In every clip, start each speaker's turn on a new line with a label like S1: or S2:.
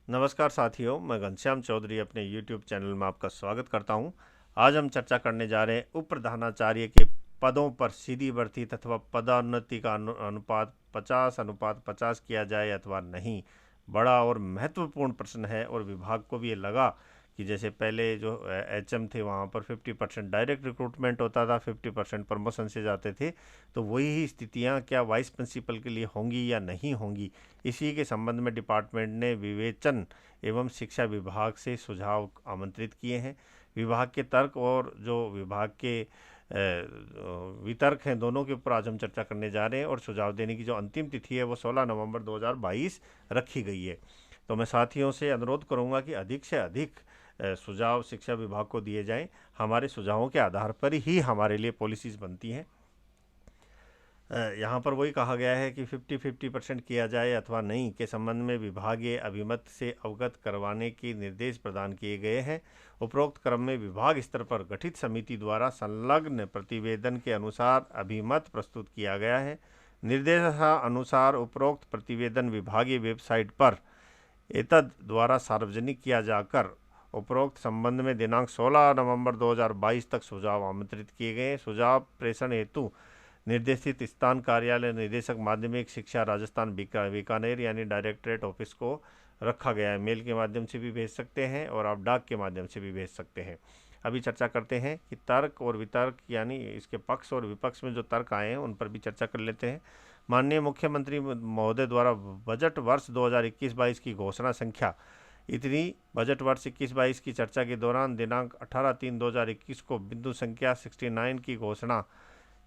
S1: नमस्कार साथियों, मैं घनश्याम चौधरी अपने YouTube चैनल में आपका स्वागत करता हूं। आज हम चर्चा करने जा रहे हैं उप प्रधानाचार्य के पदों पर सीधी भर्ती तथा पदोन्नति का अनुपात 50:50 किया जाए अथवा नहीं। बड़ा और महत्वपूर्ण प्रश्न है और विभाग को भी ये लगा कि जैसे पहले जो HM थे वहाँ पर 50% डायरेक्ट रिक्रूटमेंट होता था, 50% प्रमोशन से जाते थे, तो वही स्थितियाँ क्या वाइस प्रिंसिपल के लिए होंगी या नहीं होंगी। इसी के संबंध में डिपार्टमेंट ने विवेचन एवं शिक्षा विभाग से सुझाव आमंत्रित किए हैं। विभाग के तर्क और जो विभाग के वितर्क हैं, दोनों के ऊपर आज हम चर्चा करने जा रहे हैं और सुझाव देने की जो अंतिम तिथि है वो 16 नवंबर 2022 रखी गई है। तो मैं साथियों से अनुरोध करूंगा कि अधिक से अधिक सुझाव शिक्षा विभाग को दिए जाएं। हमारे सुझावों के आधार पर ही हमारे लिए पॉलिसीज़ बनती हैं। यहाँ पर वही कहा गया है कि 50-50% किया जाए अथवा नहीं के संबंध में विभागीय अभिमत से अवगत करवाने के निर्देश प्रदान किए गए हैं। उपरोक्त क्रम में विभाग स्तर पर गठित समिति द्वारा संलग्न प्रतिवेदन के अनुसार अभिमत प्रस्तुत किया गया है। निर्देशानुसार उपरोक्त प्रतिवेदन विभागीय वेबसाइट पर एतद द्वारा सार्वजनिक किया जाकर उपरोक्त संबंध में दिनांक 16 नवंबर 2022 तक सुझाव आमंत्रित किए गए। सुझाव प्रेषण हेतु निर्देशित स्थान कार्यालय निदेशक माध्यमिक शिक्षा राजस्थान बीकानेर यानी डायरेक्टरेट ऑफिस को रखा गया है। मेल के माध्यम से भी भेज सकते हैं और आप डाक के माध्यम से भी भेज सकते हैं। अभी चर्चा करते हैं कि तर्क और वितर्क यानी इसके पक्ष और विपक्ष में जो तर्क आए हैं उन पर भी चर्चा कर लेते हैं। माननीय मुख्यमंत्री महोदय द्वारा बजट वर्ष 2021-22 की घोषणा संख्या इतनी बजट वर्ष 21-22 की चर्चा के दौरान दिनांक 18/3/2021 को बिंदु संख्या 69 की घोषणा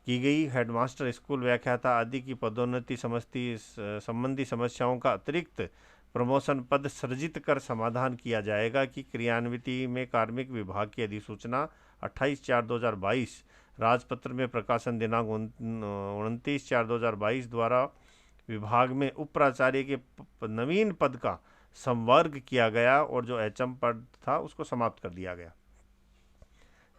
S1: की गई। हेडमास्टर, स्कूल व्याख्याता आदि की पदोन्नति संबंधी समस्याओं का अतिरिक्त प्रमोशन पद सृजित कर समाधान किया जाएगा कि क्रियान्विति में कार्मिक विभाग की अधिसूचना 28/4/2022 राजपत्र में प्रकाशन दिनांक 29/4/2022 द्वारा विभाग में उप प्राचार्य के नवीन पद का संवर्ग किया गया और जो HM पद था उसको समाप्त कर दिया गया,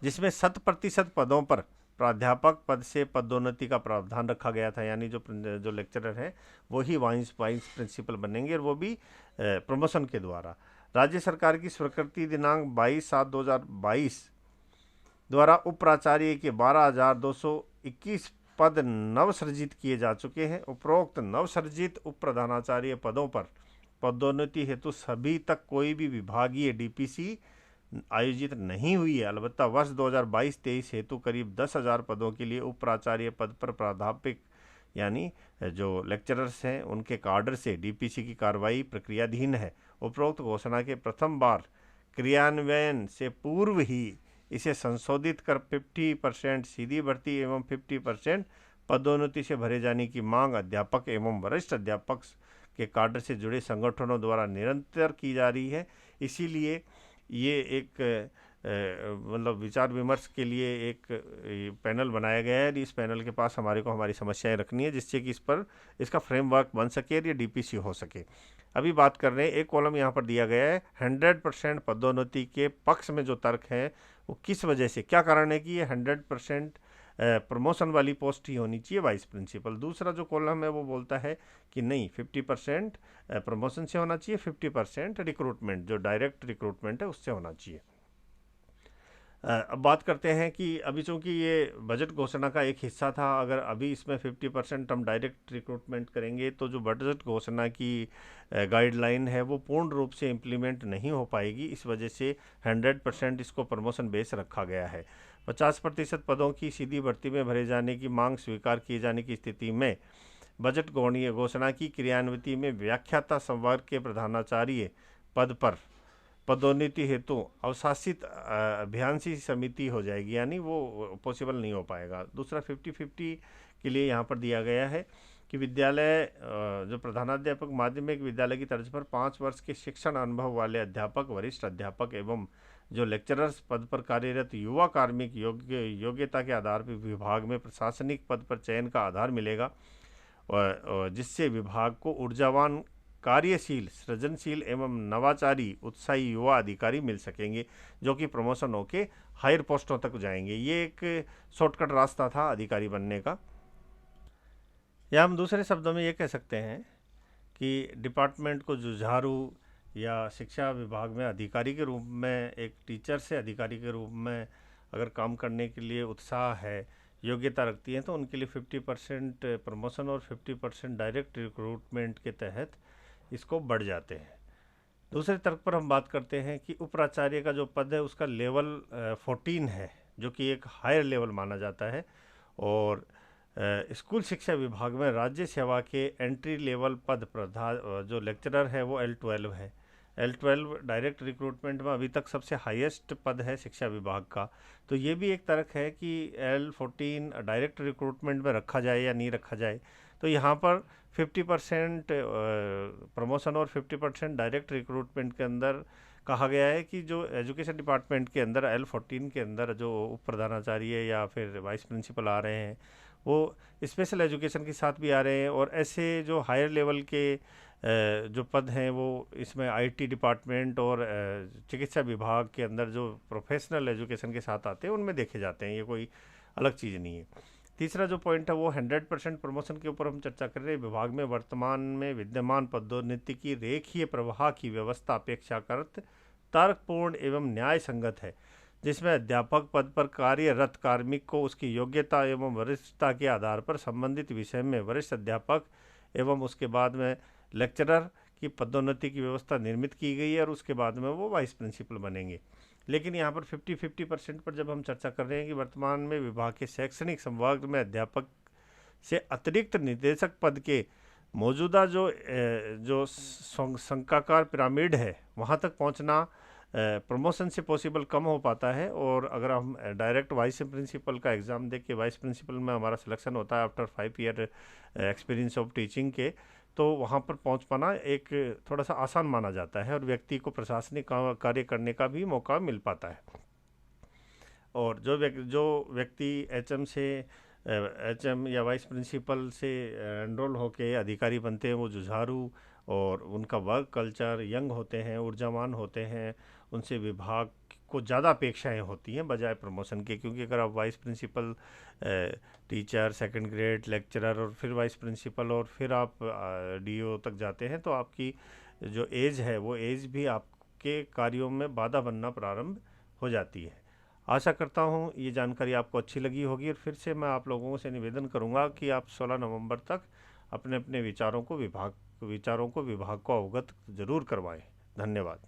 S1: जिसमें 100% पदों पर प्राध्यापक पद से पदोन्नति का प्रावधान रखा गया था। यानी जो लेक्चरर है वही वाइस प्रिंसिपल बनेंगे और वो भी प्रमोशन के द्वारा। राज्य सरकार की स्वीकृति दिनांक 22/7/2022 द्वारा उप प्राचार्य के 12,221 पद नवसृजित किए जा चुके हैं। उपरोक्त नवसृजित उप प्रधानाचार्य पदों पर पदोन्नति हेतु सभी तक कोई भी विभागीय DPC आयोजित नहीं हुई है। अलबत्ता वर्ष 2022-23 हेतु करीब 10,000 पदों के लिए उप प्राचार्य पद पर प्राध्यापक यानी जो लेक्चरर्स हैं उनके कार्डर से DPC की कार्रवाई प्रक्रियाधीन है। उपरोक्त घोषणा के प्रथम बार क्रियान्वयन से पूर्व ही इसे संशोधित कर 50% सीधी भर्ती एवं 50% पदोन्नति से भरे जाने की मांग अध्यापक एवं वरिष्ठ अध्यापक के कार्डर से जुड़े संगठनों द्वारा निरंतर की जा रही है। इसीलिए ये एक मतलब विचार विमर्श के लिए एक पैनल बनाया गया है। इस पैनल के पास हमारे को हमारी समस्याएं रखनी है जिससे कि इस पर इसका फ्रेमवर्क बन सके और ये DPC हो सके। अभी बात कर रहे हैं, एक कॉलम यहाँ पर दिया गया है 100% पदोन्नति के पक्ष में जो तर्क है वो किस वजह से, क्या कारण है कि ये 100% प्रमोशन वाली पोस्ट ही होनी चाहिए वाइस प्रिंसिपल। दूसरा जो कॉलम है वो बोलता है कि नहीं, 50% प्रमोशन से होना चाहिए, 50% रिक्रूटमेंट जो डायरेक्ट रिक्रूटमेंट है उससे होना चाहिए। अब बात करते हैं कि अभी चूँकि ये बजट घोषणा का एक हिस्सा था, अगर अभी इसमें 50% हम डायरेक्ट रिक्रूटमेंट करेंगे तो जो बजट घोषणा की गाइडलाइन है वो पूर्ण रूप से इम्प्लीमेंट नहीं हो पाएगी। इस वजह से 100% इसको प्रमोशन बेस रखा गया है। 50% पदों की सीधी भर्ती में भरे जाने की मांग स्वीकार किए जाने की स्थिति में बजट घोषणा की क्रियान्विति में व्याख्याता संवर्ग के प्रधानाचार्य पद पर पदोन्नति हेतु अवशासित अभियांसी समिति हो जाएगी, यानी वो पॉसिबल नहीं हो पाएगा। दूसरा 50-50 के लिए यहाँ पर दिया गया है कि विद्यालय जो प्रधानाध्यापक माध्यमिक विद्यालय की तर्ज पर 5 वर्ष के शिक्षण अनुभव वाले अध्यापक, वरिष्ठ अध्यापक एवं जो लेक्चरर्स पद पर कार्यरत युवा कार्मिक योग्यता के आधार पर विभाग में प्रशासनिक पद पर चयन का आधार मिलेगा और जिससे विभाग को ऊर्जावान, कार्यशील, सृजनशील एवं नवाचारी उत्साही युवा अधिकारी मिल सकेंगे जो कि प्रमोशन होके हायर पोस्टों तक जाएंगे। ये एक शॉर्टकट रास्ता था अधिकारी बनने का। या हम दूसरे शब्दों में ये कह सकते हैं कि डिपार्टमेंट को जुझारू या शिक्षा विभाग में अधिकारी के रूप में, एक टीचर से अधिकारी के रूप में अगर काम करने के लिए उत्साह है, योग्यता रखती हैं, तो उनके लिए 50% प्रमोशन और 50% डायरेक्ट रिक्रूटमेंट के तहत इसको बढ़ जाते हैं। दूसरे तर्क पर हम बात करते हैं कि उपप्राचार्य का जो पद है उसका लेवल 14 है, जो कि एक हायर लेवल माना जाता है। और स्कूल शिक्षा विभाग में राज्य सेवा के एंट्री लेवल पद प्रधान जो लेक्चरर है वो L12 है। L12 डायरेक्ट रिक्रूटमेंट में अभी तक सबसे हाईएस्ट पद है शिक्षा विभाग का। तो ये भी एक तर्क है कि L14 डायरेक्ट रिक्रूटमेंट में रखा जाए या नहीं रखा जाए। तो यहाँ पर 50% प्रमोशन और 50% डायरेक्ट रिक्रूटमेंट के अंदर कहा गया है कि जो एजुकेशन डिपार्टमेंट के अंदर L14 के अंदर जो उप प्रधानाचार्य या फिर वाइस प्रिंसिपल आ रहे हैं वो स्पेशल एजुकेशन के साथ भी आ रहे हैं, और ऐसे जो हायर लेवल के जो पद हैं वो इसमें IT डिपार्टमेंट और चिकित्सा विभाग के अंदर जो प्रोफेशनल एजुकेशन के साथ आते हैं उनमें देखे जाते हैं। ये कोई अलग चीज़ नहीं है। तीसरा जो पॉइंट है वो 100% प्रमोशन के ऊपर हम चर्चा कर रहे हैं। विभाग में वर्तमान में विद्यमान पदोन्नति की रेखीय प्रवाह की व्यवस्था अपेक्षाकृत तर्कपूर्ण एवं न्याय संगत है, जिसमें अध्यापक पद पर कार्यरत कार्मिक को उसकी योग्यता एवं वरिष्ठता के आधार पर संबंधित विषय में वरिष्ठ अध्यापक एवं उसके बाद में लेक्चरर की पदोन्नति की व्यवस्था निर्मित की गई है, और उसके बाद में वो वाइस प्रिंसिपल बनेंगे। लेकिन यहाँ पर 50-50% पर जब हम चर्चा कर रहे हैं कि वर्तमान में विभाग के शैक्षणिक संवर्ग में अध्यापक से अतिरिक्त निदेशक पद के मौजूदा जो शंकाकार पिरामिड है वहाँ तक पहुँचना प्रमोशन से पॉसिबल कम हो पाता है। और अगर हम डायरेक्ट वाइस प्रिंसिपल का एग्ज़ाम देख के वाइस प्रिंसिपल में हमारा सिलेक्शन होता है after 5 year experience of teaching के, तो वहाँ पर पहुँच पाना एक थोड़ा सा आसान माना जाता है और व्यक्ति को प्रशासनिक कार्य करने का भी मौका मिल पाता है। और जो व्यक्ति HM या वाइस प्रिंसिपल से एनरोल होके अधिकारी बनते हैं वो जुझारू और उनका वर्क कल्चर यंग होते हैं, ऊर्जावान होते हैं, उनसे विभाग को ज़्यादा अपेक्षाएं होती हैं बजाय प्रमोशन के। क्योंकि अगर आप vice principal, teacher, second grade, lecturer और फिर वाइस प्रिंसिपल और फिर आप DO तक जाते हैं तो आपकी जो एज है वो एज भी आपके कार्यों में बाधा बनना प्रारंभ हो जाती है। आशा करता हूँ ये जानकारी आपको अच्छी लगी होगी, और फिर से मैं आप लोगों से निवेदन करूँगा कि आप 16 नवंबर तक अपने अपने विचारों को विभाग को अवगत ज़रूर करवाएं। धन्यवाद।